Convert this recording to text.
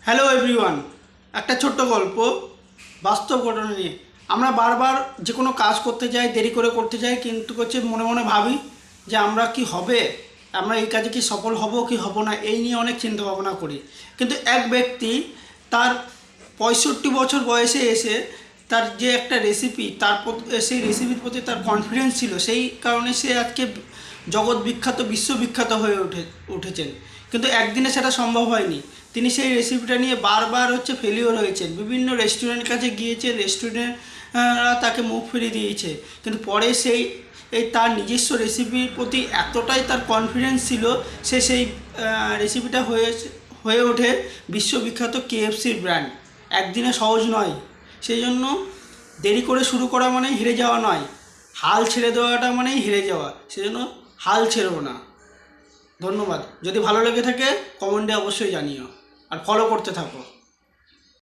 Hello everyone, একটা ছোট্ট গল্প বাস্তব ঘটনা নিয়ে। আমরা বারবার যে কোনো কাজ করতে যাই, দেরি করে করতে যাই, কিন্তু মনে মনে ভাবি যে আমরা কি হবে, আমরা এই কাজে কি সফল হব কি হব না, এই নিয়ে অনেক চিন্তা ভাবনা করি। কিন্তু এক ব্যক্তি তার 65 বছর বয়সে এসে তার যে একটা রেসিপি, সেই রেসিপির প্রতি তার কনফিডেন্স ছিল, সেই কারণে সে আজকে জগৎ বিখ্যাত, বিশ্ববিখ্যাত হয়ে উঠেছেন। কিন্তু একদিনে সেটা সম্ভব হয়নি। তিনি সেই রেসিপিটা নিয়ে বারবার ফেলিওর হয়েছেন, বিভিন্ন রেস্টুরেন্টের কাছে গিয়েছে, রেস্টুরেন্টরা তাকে মুখ ফিরিয়ে দিয়েছে। কিন্তু পরে তার নিজস্ব রেসিপির প্রতি এতটাই তার কনফিডেন্স ছিল, সেই রেসিপিটা হয়ে ওঠে বিশ্ববিখ্যাত কেএফসির ব্র্যান্ড। একদিনে সহজ নয়, সেই জন্য দেরি করে শুরু করা মানে হেরে যাওয়া নয়, হাল ছেড়ে দেওয়াটা মানেই হেরে যাওয়া। সেজন্য হাল ছেড়ো না। ধন্যবাদ। যদি ভালো লেগে থাকে কমেন্টে অবশ্যই জানিও, আর ফলো করতে থাকো।